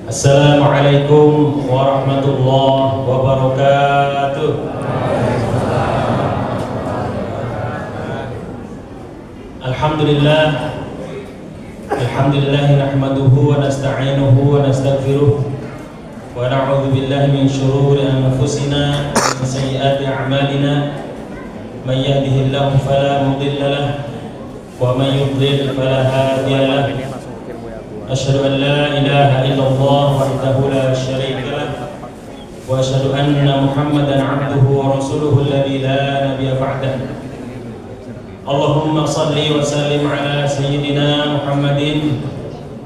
Assalamualaikum warahmatullahi wabarakatuh. Alhamdulillah nahmaduhu wa nasta'inuhu wa nastaghfiruh wa na'udzu billahi min shururi anfusina wa min sayyiati a'malina. Man yahdihillahu fala mudilla lahu wa man yudlil fala hadiya lahu. Asyhadu an la ilaha illallah wahdahu la syarika lah wa asyhadu anna Muhammadan 'abduhu wa rasuluhu alladzi la nabiyya ba'dahu. Allahumma shalli wa sallim ala sayyidina Muhammadin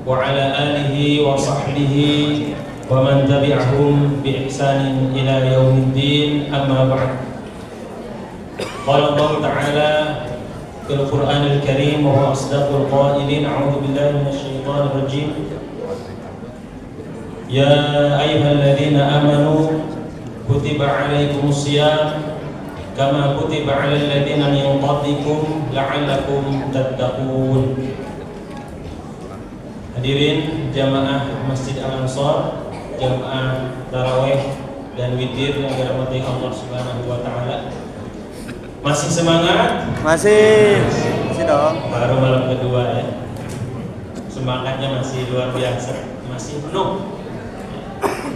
wa ala alihi wa sahbihi wa man tabi'ahum bi ihsanin ila yaumiddin, amma ba'd. Qala Allah ta'ala fil Qur'anil Karim wa huwa asdaqul qailin. A'udzu billahi minasyaitonir rajim. Ya ayyuhalladzina amanu kutiba 'alaikumus shiyam kama kutiba 'alal ladzina min qablikum la'allakum tattaqun. Hadirin jamaah Masjid Al-Ansar, jamaah tarawih dan witir yang dirahmati Allah Subhanahu wa taala. Masih semangat? Masih dong. Baru malam kedua ya. Semangatnya masih luar biasa, masih penuh.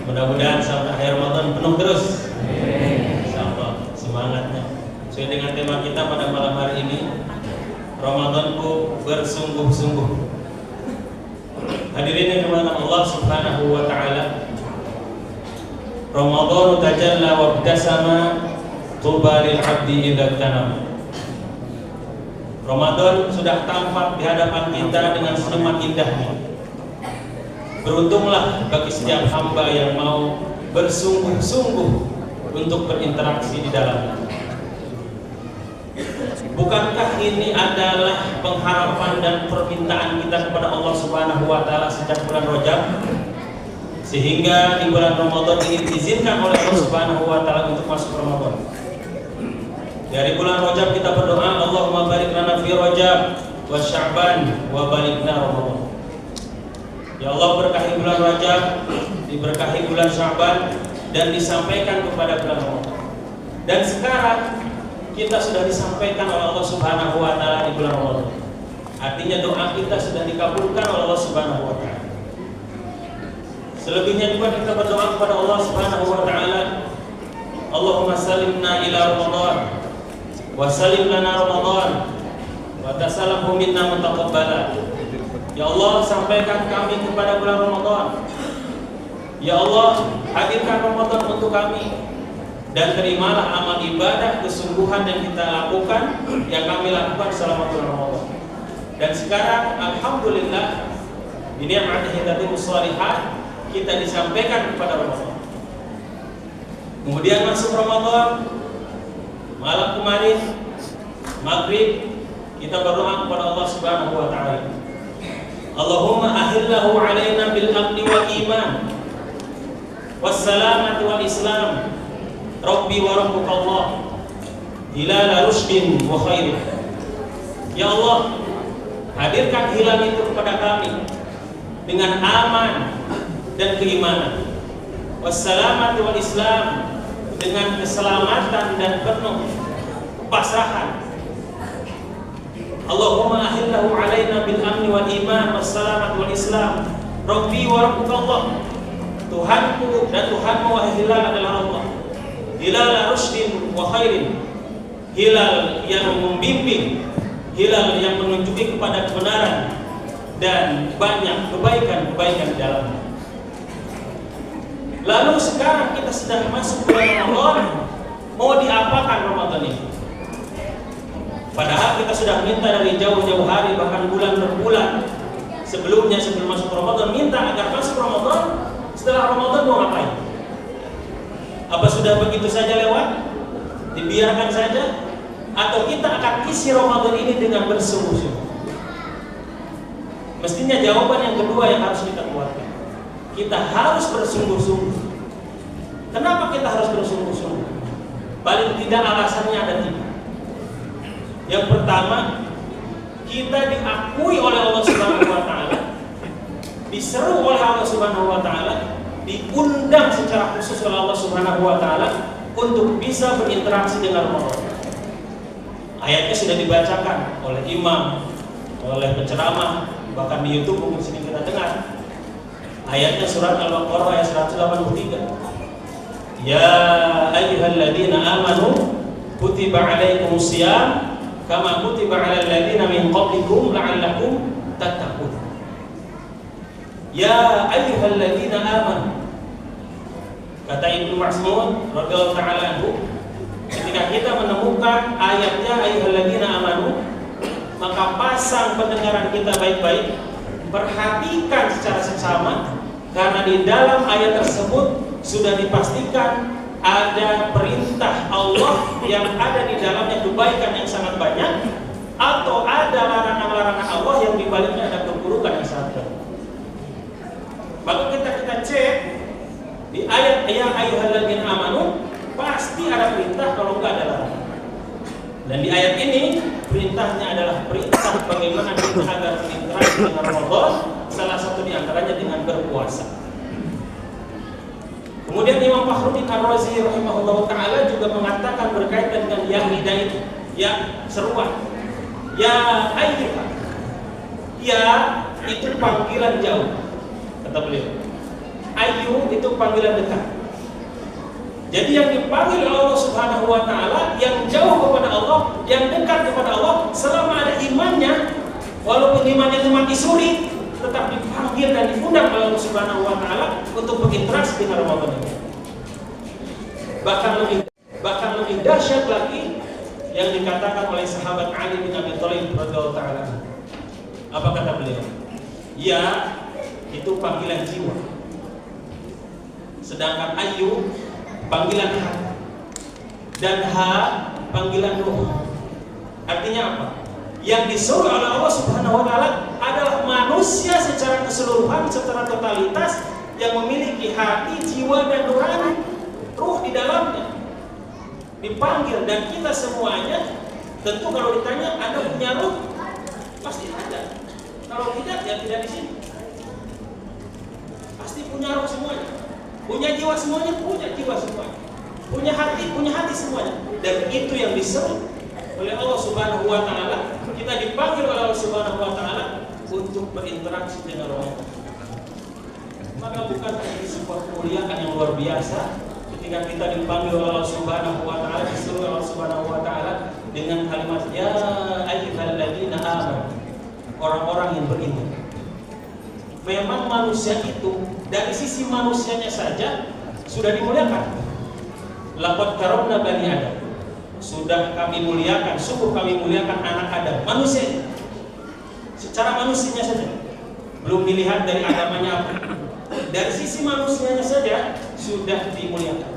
Mudah-mudahan sampai akhir Ramadan penuh terus. Insyaallah semangatnya. Sesuai dengan tema kita pada malam hari ini, Ramadanku bersungguh-sungguh. Hadirin yang dimuliakan Allah Subhanahu wa taala. Ramadan tajalla wa btasama tuba lil abdi idza tanam. Ramadan sudah tampak di hadapan kita dengan senyuman indahnya. Beruntunglah bagi setiap hamba yang mau bersungguh-sungguh untuk berinteraksi di dalamnya. Bukankah ini adalah pengharapan dan permintaan kita kepada Allah Subhanahu wa taala sejak bulan Rajab, sehingga di bulan Ramadan ini diizinkan oleh Allah Subhanahu wa taala untuk masuk Ramadan. Dari bulan Rajab kita berdoa, Allahumma barik lana fi Rajab wa Sya'ban wa balikna Ramadan. Ya Allah, berkahi bulan Rajab, diberkahi bulan Sya'ban, dan disampaikan kepada bulan Ramadan. Dan sekarang kita sudah disampaikan oleh Allah Subhanahu wa taala di bulan Ramadan. Artinya doa kita sudah dikabulkan oleh Allah Subhanahu wa taala. Selebihnya juga kita berdoa kepada Allah Subhanahu wa taala, Allahumma salimna ila Ramadan wa salim lana Ramadan wa tasalamhu minna mutaqabbala. Ya Allah, sampaikan kami kepada bulan Ramadan. Ya Allah, hadirkan Ramadan untuk kami, dan terimalah amal ibadah kesungguhan yang kita lakukan, yang kami lakukan selama bulan Ramadan. Dan sekarang alhamdulillah ini yang ada hidayah shalihat, kita disampaikan kepada Ramadan. Kemudian masuk Ramadan, malam kemarin maghrib kita berdoa kepada Allah Subhanahu wa taala, Allahumma ahillahu alaina bil amni wal iman was salamati wal islam. Rabbi wa rabbukallah hilal rushdin wa khair. Ya Allah, hadirkan hilal itu kepada kami dengan aman dan keimanan, wassalamati wal islam, dengan keselamatan dan penuh pasrahan. Allahumma ahillahu alaina bil amni wal iman wassalamati wal islam. Rabbi wa rabbukallah, Tuhanku dan Tuhanmu wahai hilal adalah Allah, hilal rushdin wa khairin, hilal yang membimbing, hilal yang menunjuki kepada kebenaran dan banyak kebaikan-kebaikan di dalamnya. Lalu sekarang kita sedang masuk bulan Ramadan, mau diapakan Ramadan ini? Padahal kita sudah minta dari jauh-jauh hari, bahkan bulan per bulan sebelumnya, sebelum masuk Ramadan, minta agar masuk Ramadan. Setelah Ramadan mau ngapain? Apa sudah begitu saja lewat? Dibiarkan saja? Atau kita akan isi Ramadan ini dengan bersungguh-sungguh? Mestinya jawaban yang kedua yang harus kita kuatkan. Kita harus bersungguh-sungguh. Kenapa kita harus bersungguh-sungguh? Paling tidak alasannya ada 3. Yang pertama, kita diakui oleh Allah Subhanahu wa taala diseru oleh Allah Subhanahu wa taala, diundang secara khusus oleh Allah Subhanahu wa taala untuk bisa berinteraksi dengan Ramadan. Ayatnya sudah dibacakan oleh imam, oleh penceramah, bahkan di YouTube mungkin sini kita dengar. Ayatnya surat Al-Baqarah ayat 183. Ya ayyuhalladzina amanu kutiba alaikumus shiyam kama kutiba alal ladzina min qablikum la'allakum tattaqun. Ya ayyuhalladzina amanu, kata Ibnu Mas'ud radhiyallahu ta'ala anhu, ketika kita menemukan ayatnya ayyuhalladzina amanu, maka pasang pendengaran kita baik-baik, perhatikan secara seksama, karena di dalam ayat tersebut sudah dipastikan ada perintah Allah yang ada di dalamnya kebaikan yang sangat banyak, atau ada larangan-larangan Allah yang dibaliknya ada keburukan yang sangat banyak. Maka kita cek di ayat ya ayyuhalladzina amanu, pasti ada perintah, kalau enggak ada larangan. Dan di ayat ini perintahnya adalah perintah bagaimana kita agar berinteraksi dengan Ramadan, salah satu di antaranya dengan berpuasa. Kemudian Imam Fakhruddin Ar-Razi rahimahullah ta'ala juga mengatakan berkaitan dengan yang nida itu, ya seruan, ya ayyuha, ya itu panggilan jauh, kata beliau. Ayyu itu panggilan dekat. Jadi yang dipanggil oleh Allah Subhanahu wa taala, yang jauh kepada Allah, yang dekat kepada Allah, selama ada imannya, walaupun imannya itu mati suri, tetap dipanggil dan diundang oleh Allah Subhanahu wa taala untuk berinteraksi dengan Ramadan ini. Bahkan lebih dahsyat lagi yang dikatakan oleh sahabat Ali bin Abi Thalib radhiyallahu taala. Apa kata beliau? Ya, itu panggilan jiwa. Sedangkan ayyu panggilan hati, dan panggilan ruh. Artinya apa? Yang disuruh oleh Allah Subhanahu wa taala adalah manusia secara keseluruhan, secara totalitas, yang memiliki hati, jiwa dan nurani, ruh di dalamnya. Dipanggil, dan kita semuanya tentu kalau ditanya ada punya ruh, pasti ada. Kalau tidak, ya tidak di sini. Pasti punya ruh semuanya. Punya jiwa semuanya, punya jiwa semuanya. Punya hati semuanya. Dan itu yang disebut oleh Allah Subhanahu wa taala. Kita dipanggil oleh Allah Subhanahu wa taala untuk berinteraksi dengan orang. Maka bukan ini sebuah kemuliaan yang luar biasa ketika kita dipanggil oleh Allah Subhanahu wa taala, disuruh Allah Subhanahu wa taala dengan kalimat ya ayyuhalladzina amanu, orang-orang yang beriman. Memang manusia itu dari sisi manusianya saja sudah dimuliakan. Laqad karamna bani Adam. Sudah kami muliakan, sungguh kami muliakan anak Adam, manusia. Secara manusianya saja. Belum dilihat dari agamanya apa. Dari sisi manusianya saja sudah dimuliakan.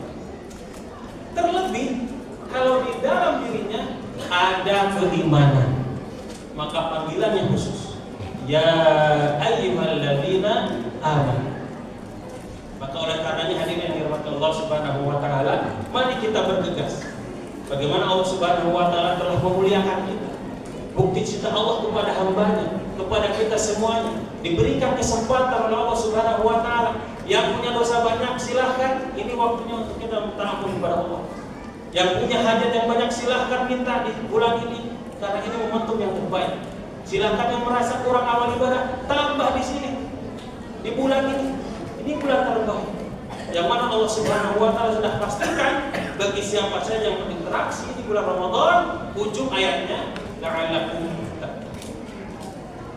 Terlebih kalau di dalam dirinya ada keimanan, maka panggilannya khusus. Ya ayyuhalladzina amanu. Maka oleh karenanya hadirin yang dirahmati Allah Subhanahu wa taala, mari kita bergegas. Bagaimana Allah Subhanahu wa taala telah memuliakan kita. Bukti cinta Allah kepada hambanya, kepada kita semuanya. Diberikan kesempatan oleh Allah Subhanahu wa taala. Yang punya dosa banyak silahkan, ini waktunya untuk kita minta ampun kepada Allah. Yang punya hajat yang banyak silahkan minta di bulan ini, karena ini momentum yang terbaik. Silahkan yang merasa kurang amal ibadah, tambah di sini, di bulan ini. Ini bulan terbaik, yang mana Allah Subhanahu wa taala sudah pastikan bagi siapa saja yang berinteraksi di bulan Ramadan, ujung ayatnya la'allakum tattaqun,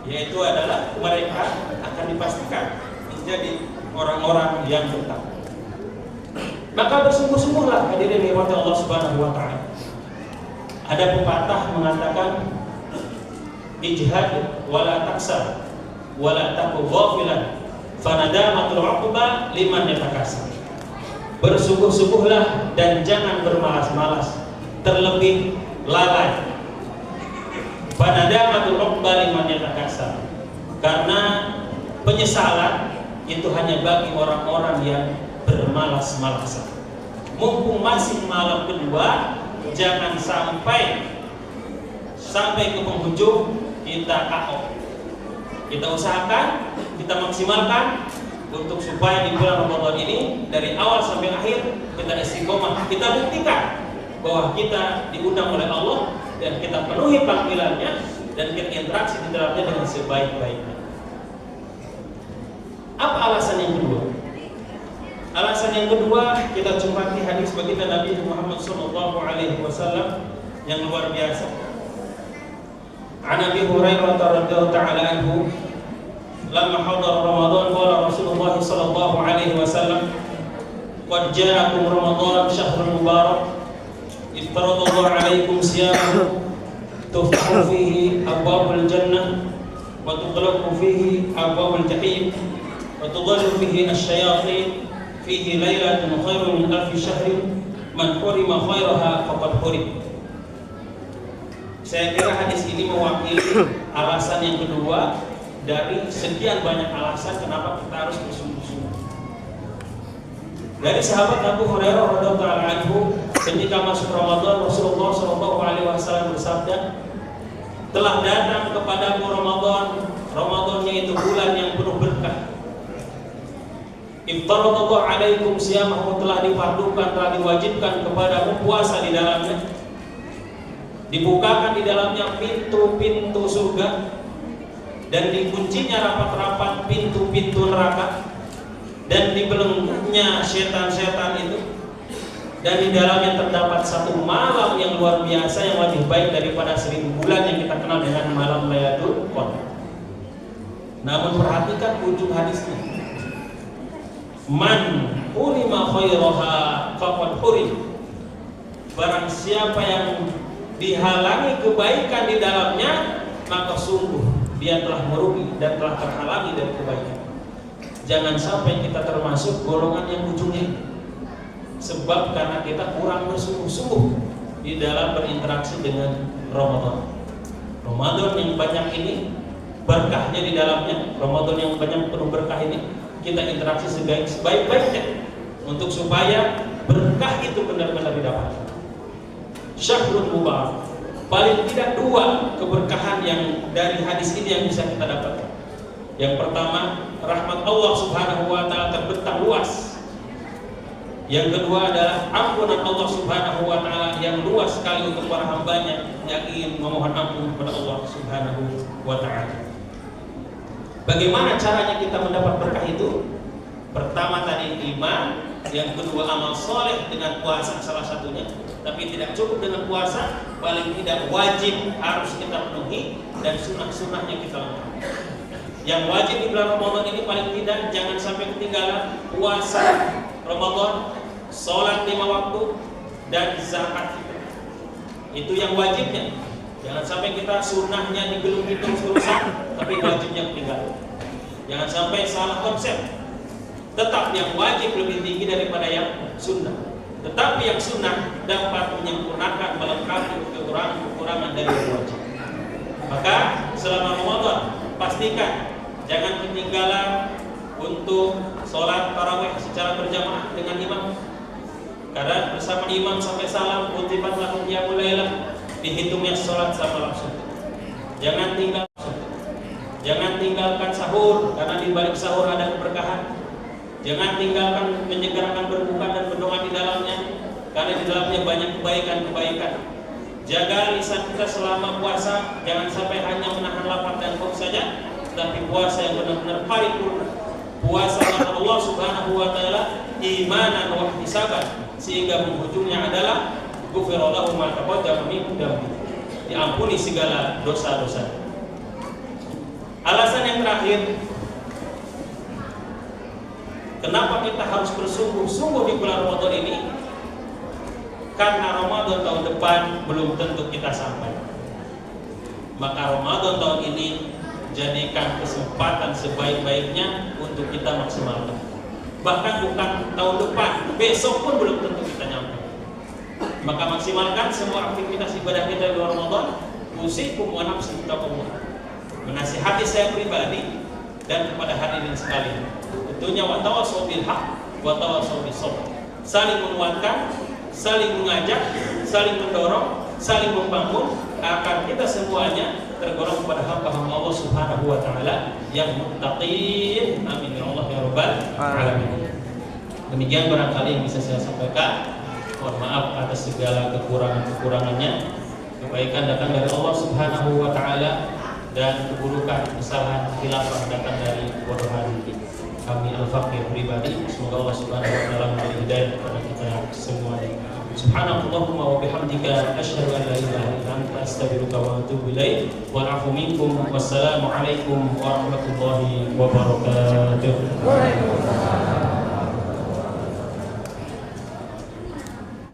yaitu adalah mereka akan dipastikan menjadi orang-orang yang bertakwa. Maka bersungguh-sungguhlah hadirin dirahmati Allah Subhanahu wa taala. Ada pepatah mengatakan ijhad wala taksar wala taku ghafilan fanadamatul uqba liman yatakasar. Bersungguh-sungguhlah dan jangan bermalas-malas, terlebih lalai. Fanadamatul uqba liman yatakasar. Karena penyesalan itu hanya bagi orang-orang yang bermalas-malasan. Mumpung masih malam kedua, jangan sampai ke penghujung kita KO. Kita usahakan kita maksimalkan untuk supaya di bulan Ramadan ini dari awal sampai akhir kita istiqomah, kita buktikan bahwa kita diundang oleh Allah dan kita penuhi panggilannya dan kita interaksi di dalamnya dengan sebaik-baiknya. Apa alasan yang kedua? Alasan yang kedua, kita jumpai hadis baginda Nabi Muhammad SAW yang luar biasa. An Abi Hurairah radhiyallahu ta'ala anhu, lamma hadar Ramadan qala Rasulullah sallallahu alaihi wasallam, qad ja'akum Ramadan syahrul mubarak, iftaradallahu alaikum siyamahu, tuftahu fihi abwabul jannah wa tughlaqu fihi abwabul jahim wa tudallu fihi asy-syayatin, fihi lailatun khairun min alfi syahrin, man hurima khairaha faqad hurim. Saya kira hadis ini mewakili alasan yang kedua dari sekian banyak alasan kenapa kita harus bersungguh-sungguh. Dari sahabat Abu Hurairah radhiyallahu anhu, ketika masuk Ramadan, Rasulullah SAW bersabda, telah datang kepadamu Ramadan, Ramadannya itu bulan yang penuh berkah. Iftaradallahu alaikum siyamahu, telah difardukan, telah diwajibkan kepadamu puasa di dalamnya. Dibukakan di dalamnya pintu-pintu surga dan dikuncinya rapat-rapat pintu-pintu neraka dan dibelenggunya setan-setan itu, dan di dalamnya terdapat satu malam yang luar biasa yang lebih baik daripada 1000 bulan yang kita kenal dengan malam Lailatul Qadar. Namun perhatikan ujung hadisnya, man hurima khairaha faqad hurim, barang siapa yang dihalangi kebaikan di dalamnya, maka sungguh dia telah merugi dan telah terhalangi dari kebaikan. Jangan sampai kita termasuk golongan yang ujungnya, sebab karena kita kurang bersungguh-sungguh di dalam berinteraksi dengan Ramadan. Ramadan yang banyak ini berkahnya di dalamnya, Ramadan yang banyak penuh berkah ini, kita interaksi sebaik-baiknya untuk supaya berkah itu benar-benar didapatkan. Syahrul mubarak, paling tidak 2 keberkahan yang dari hadis ini yang bisa kita dapatkan. Yang pertama, rahmat Allah Subhanahu wa taala terbentang luas. Yang kedua adalah ampunan Allah Subhanahu wa taala yang luas sekali untuk para hambanya yang ingin memohon ampun kepada Allah Subhanahu wa taala. Bagaimana caranya kita mendapat berkah itu? Pertama tadi iman, yang kedua amal soleh dengan puasa salah satunya. Tapi tidak cukup dengan puasa, paling tidak wajib harus kita penuhi dan sunnah-sunnahnya kita lakukan. Yang wajib di bulan Ramadan ini paling tidak jangan sampai ketinggalan puasa Ramadan, sholat 5 waktu, dan zakat. Itu yang wajibnya. Jangan sampai kita sunnahnya digelung-gelung selesai, tapi wajibnya ketinggalan. Jangan sampai salah konsep. Tetap yang wajib lebih tinggi daripada yang sunnah. Tetapi yang sunnah dapat menyempurnakan, melengkapi kekurangan dari yang wajib. Maka selama Ramadan pastikan jangan ketinggalan untuk sholat tarawih secara berjamaah dengan imam. Karena bersama imam sampai salam, kutibat lahum qiyamul lailah, dihitungnya sholat sama langsung. Jangan tinggalkan sahur, karena di balik sahur ada keberkahan. Jangan tinggalkan menyegerakan berbuka dan berdoa di dalamnya, karena di dalamnya banyak kebaikan-kebaikan. Jaga lisan kita selama puasa, jangan sampai hanya menahan lapar dan haus saja, tapi puasa yang benar-benar paripurna. Puasa karena Allah Subhanahu wa taala imanan wa ihtisaban, sehingga ujungnya adalah ghufirallahu ma taqaddama min dhanbi, diampuni segala dosa-dosa. Alasan yang terakhir, kenapa kita harus bersungguh-sungguh di bulan Ramadan ini? Karena Ramadan tahun depan belum tentu kita sampai. Maka Ramadan tahun ini jadikan kesempatan sebaik-baiknya untuk kita maksimalkan. Bahkan bukan tahun depan, besok pun belum tentu kita nyampe. Maka maksimalkan semua aktivitas ibadah kita di bulan Ramadan. Usikum wa nafsi taqwa. Menasihati saya pribadi dan kepada hadirin sekalian, tentunya wa tawassaw bil haq wa tawassaw bis sabr. Saling menguatkan, saling mengajak, saling mendorong, saling membangun akan kita semuanya tergolong kepada hamba-hamba Allah Subhanahu wa taala yang muttaqin. Amin ya Allah ya rabbal alamin. Demikian barangkali yang bisa saya sampaikan. Mohon maaf atas segala kekurangannya. Kebaikan datang dari Allah Subhanahu wa taala dan keburukan, kesalahan, khilafah datang dari kebodohan kami al-faqih pribadi. Semoga Allah Subhanahu wa taala memberi hidayah kepada kita semuanya. Subhanallahumma wa bihamdika asyhadu an la ilaha illa anta astaghfiruka wa atubu ilaik. Wal 'afwu minkum. Wassalamu alaikum warahmatullahi wabarakatuh.